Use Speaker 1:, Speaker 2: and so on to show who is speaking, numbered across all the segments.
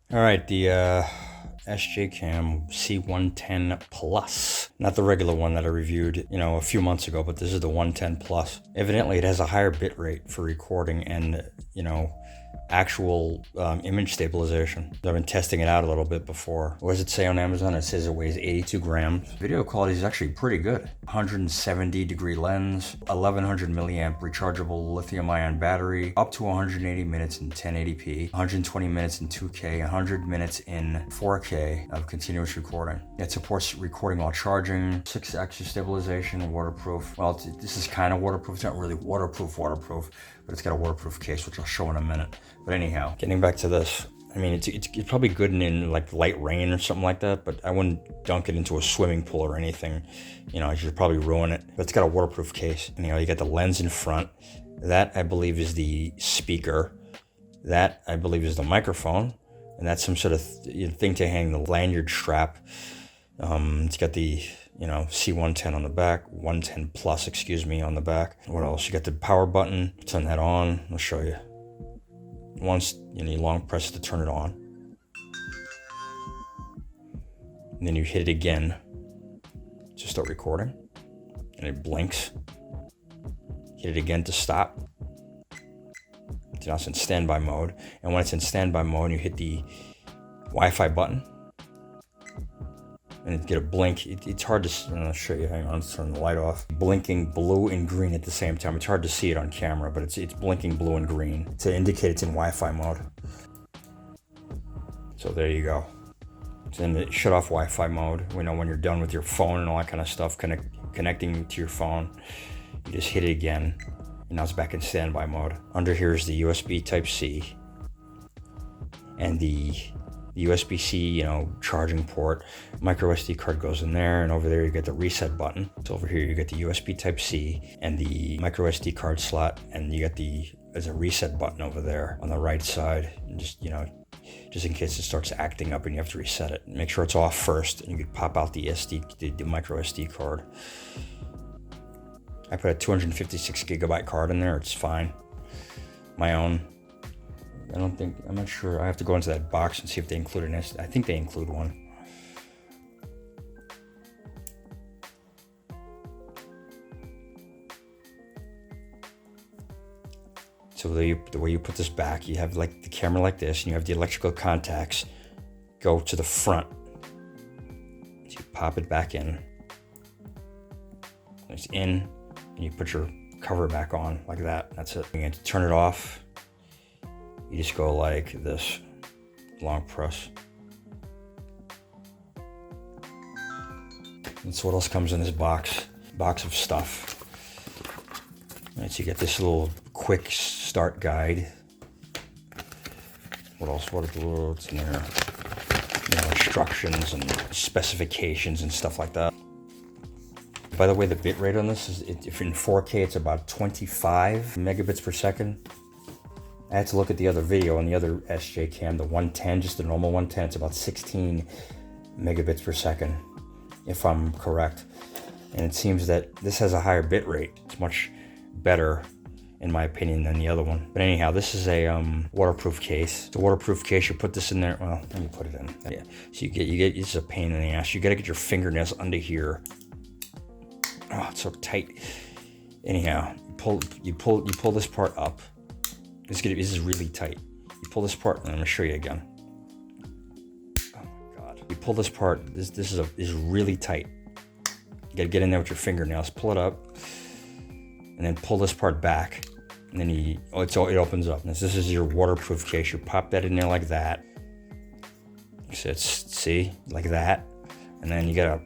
Speaker 1: All right, the Sjcam C110 Plus, not the regular one that I reviewed, a few months ago, but this is the 110 Plus. Evidently, it has a higher bit rate for recording and, actual image stabilization. I've been testing it out a little bit before. What does it say on Amazon? It says it weighs 82 grams. Video quality is actually pretty good. 170 degree lens, 1100 milliamp rechargeable lithium ion battery, up to 180 minutes in 1080p, 120 minutes in 2K, 100 minutes in 4K of continuous recording. It supports recording while charging, 6-axis stabilization, waterproof. Well, this is kind of waterproof. It's not really waterproof, but it's got a waterproof case, which I'll show in a minute. But anyhow, getting back to this, I mean, it's probably good in like light rain or something like that, but I wouldn't dunk it into a swimming pool or anything. I should probably ruin it. But it's got a waterproof case. You got the lens in front. That, I believe, is the speaker. That, I believe, is the microphone. And that's some sort of thing to hang the lanyard strap. It's got the, C110 on the back, 110 Plus, on the back. What else? You got the power button. Turn that on. I'll show you. Once, you long press to turn it on. And then you hit it again to start recording. And it blinks. Hit it again to stop. Now it's in standby mode. And when it's in standby mode, you hit the Wi-Fi button. And it get a blink. It's hard to, I'll show you, hang on, let's turn the light off. Blinking blue and green at the same time. It's hard to see it on camera, but it's blinking blue and green to indicate it's in Wi-Fi mode. So there you go. It's in the shut off Wi-Fi mode. When you're done with your phone and all that kind of stuff, connecting to your phone, you just hit it again. And now it's back in standby mode. Under here is the USB Type-C and the USB-C, charging port. Micro SD card goes in there, and over there you get the reset button. So over here you get the USB Type-C and the micro SD card slot, and you get there's a reset button over there on the right side. And just in case it starts acting up and you have to reset it. Make sure it's off first, and you can pop out the micro SD card. I put a 256 gigabyte card in there. It's fine. My own. I'm not sure. I have to go into that box and see if they include an SD. I think they include one. So the way you put this back, you have like the camera like this, and you have the electrical contacts go to the front. So you pop it back in. It's in, and you put your cover back on like that. That's it. You have to turn it off. You just go like this, long press. That's what else comes in this box of stuff. All right, so you get this little quick start guide. What else? What's in there? Instructions and specifications and stuff like that. By the way, the bit rate on this is, if in 4K, it's about 25 megabits per second. I had to look at the other video on the other Sjcam, the 110, just the normal 110. It's about 16 megabits per second, if I'm correct. And it seems that this has a higher bit rate. It's much better, in my opinion, than the other one. But anyhow, this is a waterproof case. It's a waterproof case. You put this in there. Well, let me put it in. Yeah. So you get. It's a pain in the ass. You got to get your fingernails under here. Oh, it's so tight. Anyhow, you pull this part up. This is really tight. You pull this part, and I'm gonna show you again. Oh my God! You pull this part. This is really tight. You gotta get in there with your fingernails. Pull it up, and then pull this part back, and then it opens up. And this is your waterproof case. You pop that in there like that. So see, like that, and then you gotta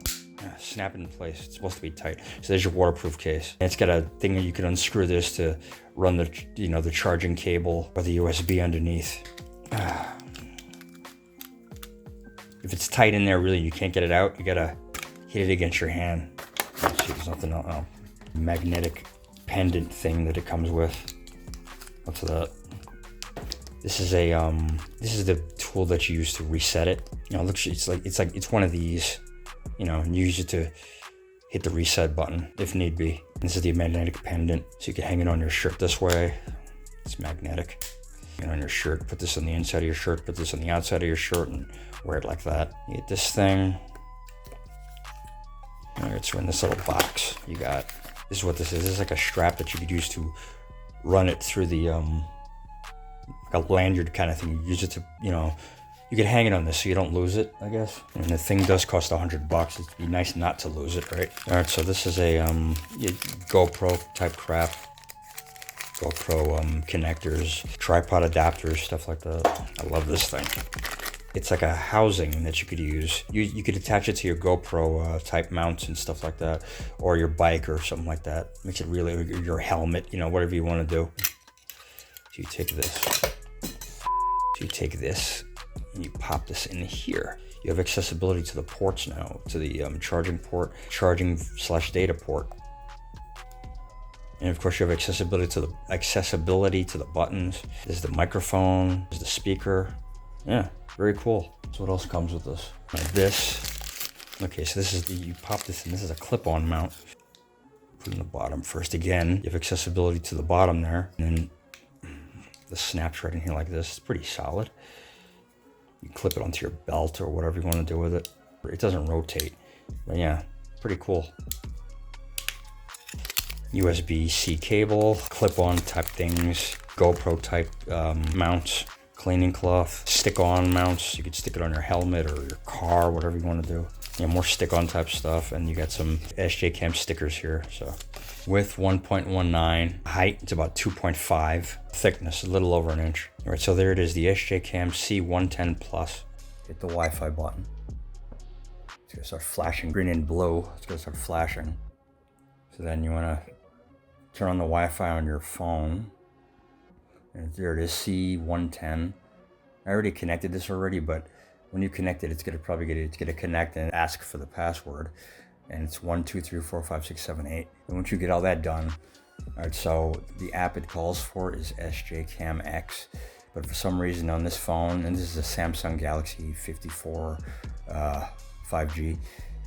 Speaker 1: snap it in place. It's supposed to be tight. So there's your waterproof case. And it's got a thing that you can unscrew this to run the charging cable or the USB underneath. If it's tight in there, really, you can't get it out. You gotta hit it against your hand. Let's see, there's nothing else. Oh, magnetic pendant thing that it comes with. What's that? This is the tool that you use to reset it. Look, it's one of these. And use it to hit the reset button if need be. This is the magnetic pendant, so you can hang it on your shirt this way. It's magnetic. You know, on your shirt, put this on the inside of your shirt, put this on the outside of your shirt, and wear it like that. You get this thing. It's in this little box. You got, this is what this is. This is like a strap that you could use to run it through the, like a lanyard kind of thing. You use it to, you know, you could hang it on this so you don't lose it, I guess. And the thing does cost $100. It'd be nice not to lose it, right? All right, so this is a GoPro type crap. GoPro connectors, tripod adapters, stuff like that. I love this thing. It's like a housing that you could use. You could attach it to your GoPro type mounts and stuff like that, or your bike or something like that. Makes it really, your helmet, you know, whatever you want to do. So you take this, and you pop this in here. You have accessibility to the ports now, to the charging port, charging/data port. And of course you have accessibility to the buttons. There's the microphone, there's the speaker. Yeah, very cool. So what else comes with this? Now this. Okay, so this is you pop this in. This is a clip-on mount. Put it in the bottom first. Again, you have accessibility to the bottom there. And then the snaps right in here like this. It's pretty solid. You clip it onto your belt or whatever you want to do with it. It doesn't rotate. But yeah, pretty cool. USB-C cable, clip-on type things, GoPro type mounts, cleaning cloth, stick-on mounts. You could stick it on your helmet or your car, whatever you want to do. Yeah, more stick-on type stuff, and you got some Sjcam stickers here. So, width 1.19, height it's about 2.5, thickness a little over an inch. All right, so there it is, the Sjcam C110 Plus. Hit the Wi-Fi button. It's gonna start flashing green and blue. It's gonna start flashing. So then you wanna turn on the Wi-Fi on your phone. And there it is, C110. I already connected this already, but when you connect it, it's gonna connect and ask for the password. And it's 1, 2, 3, 4, 5, 6, 7, 8. And once you get all that done, all right, so the app it calls for is Sjcam X. But for some reason on this phone, and this is a Samsung Galaxy 54 5G,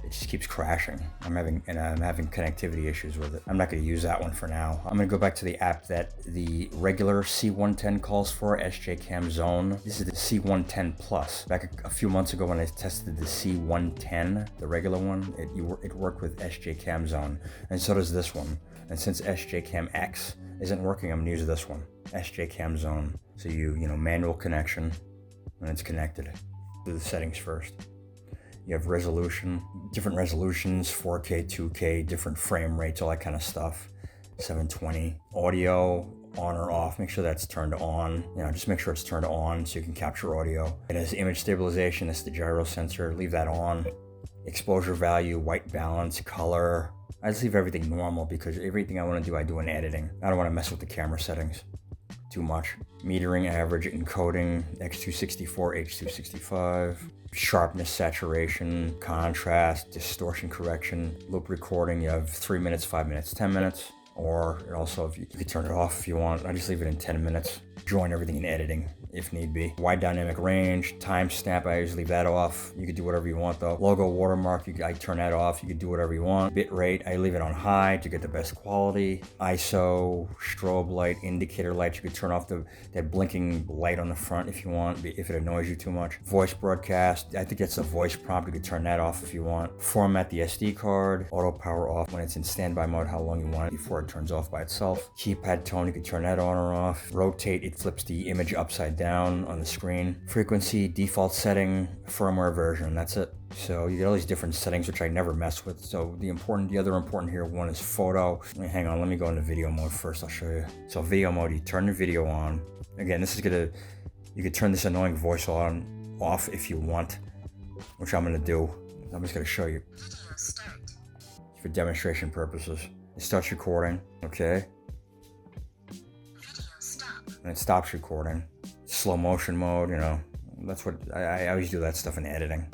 Speaker 1: it just keeps crashing. I'm having connectivity issues with it. I'm not going to use that one for now. I'm going to go back to the app that the regular C110 calls for, Sjcam Zone. This is the C110 Plus. Back a few months ago when I tested the C110, the regular one, it worked with Sjcam Zone, and so does this one. And since Sjcam X isn't working, I'm going to use this one, Sjcam Zone. So you manual connection, and it's connected. Do the settings first. You have resolution, different resolutions, 4K, 2K, different frame rates, all that kind of stuff. 720. Audio, on or off. Make sure that's turned on. Just make sure it's turned on so you can capture audio. It has image stabilization. That's the gyro sensor. Leave that on. Exposure value, white balance, color. I just leave everything normal because everything I want to do, I do in editing. I don't want to mess with the camera settings too much. Metering, average, encoding, X264, H265. Sharpness, saturation, contrast, distortion correction, loop recording. You have 3 minutes, 5 minutes, 10 minutes. Or also, if you could turn it off if you want. I just leave it in 10 minutes. Join everything in editing if need be. Wide dynamic range, timestamp, I usually leave that off. You could do whatever you want though. Logo watermark, I turn that off. You could do whatever you want. Bit rate, I leave it on high to get the best quality. ISO, strobe light, indicator light, you could turn off that blinking light on the front if you want, if it annoys you too much. Voice broadcast, I think that's a voice prompt. You could turn that off if you want. Format the SD card. Auto power off when it's in standby mode, how long you want it before it turns off by itself. Keypad tone, you can turn that on or off. Rotate, it flips the image upside down on the screen. Frequency, default setting, firmware version, that's it. So you get all these different settings which I never mess with. So the other important here one is photo. Hang on, let me go into video mode first, I'll show you. So video mode, you turn the video on. Again, you could turn this annoying voice off if you want, which I'm gonna do. I'm just gonna show you. For demonstration purposes. It starts recording, okay? And it stops recording. Slow motion mode, that's what I always do that stuff in editing.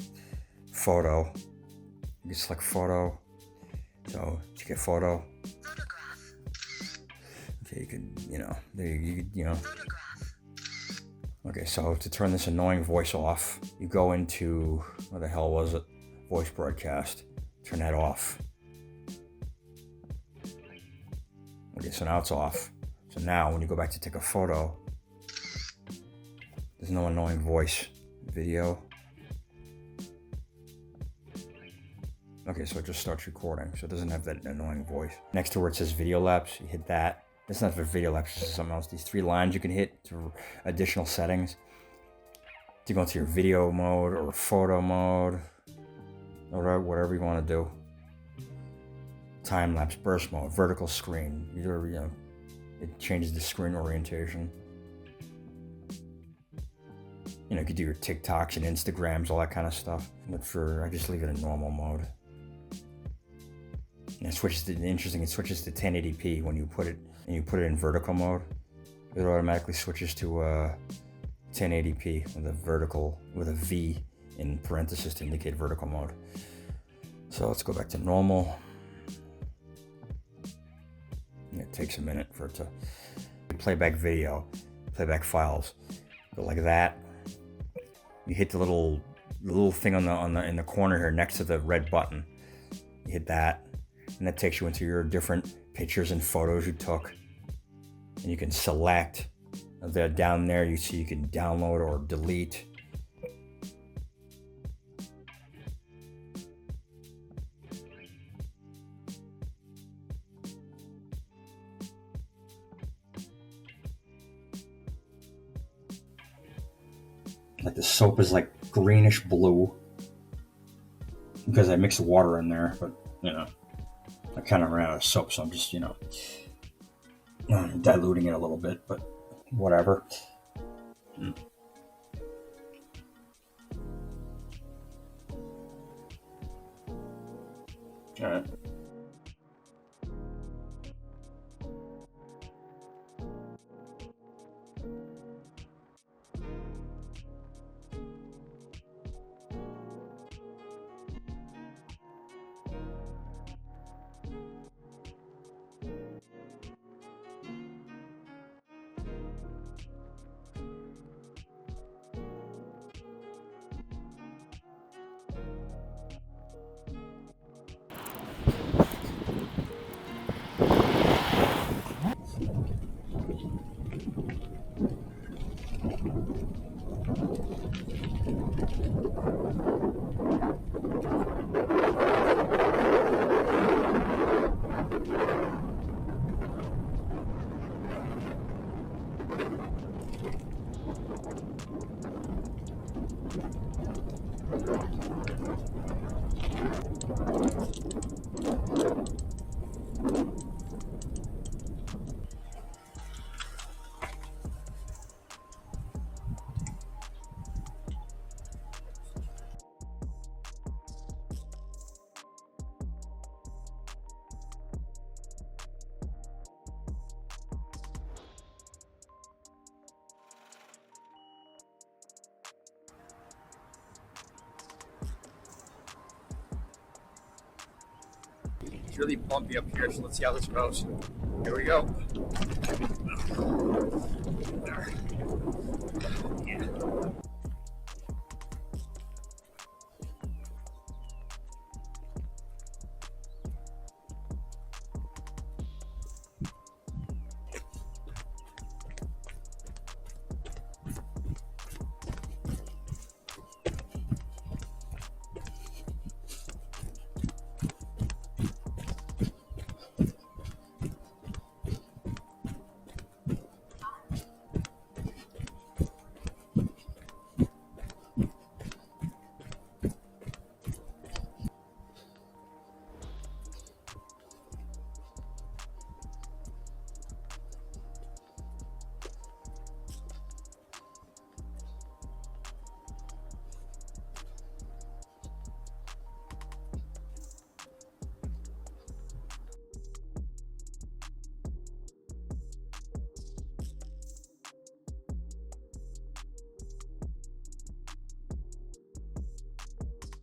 Speaker 1: Photo, you can select photo. So to get photo. Photograph. Okay, you could, Photograph. Okay, so to turn this annoying voice off, you go into, what the hell was it? Voice broadcast. Turn that off. Okay, so now it's off. So now when you go back to take a photo, There's no annoying voice. Video. Okay, so it just starts recording, so it doesn't have that annoying voice. Next to where it says video lapse, you hit that. It's not for video lapse, this is something else. These 3 lines you can hit to additional settings. To go into your video mode or photo mode, or whatever you want to do. Time lapse, burst mode, vertical screen. Either, you know, it changes the screen orientation. You know, you could do your TikToks and Instagrams, all that kind of stuff. But I just leave it in normal mode. And it switches to, interesting, it switches to 1080p when you put it in vertical mode. It automatically switches to 1080p with a V in parentheses to indicate vertical mode. So let's go back to normal. It takes a minute for it to playback video, playback files. Go like that. You hit the little thing in the corner here next to the red button. You hit that, and that takes you into your different pictures and photos you took. And you can select. Down there you see you can download or delete. Like the soap is like greenish blue because I mixed water in there, but you know, I kind of ran out of soap, so I'm just, you know, diluting it a little bit, but whatever. All right. It's really bumpy up here, so let's see how this goes. Here we go. There.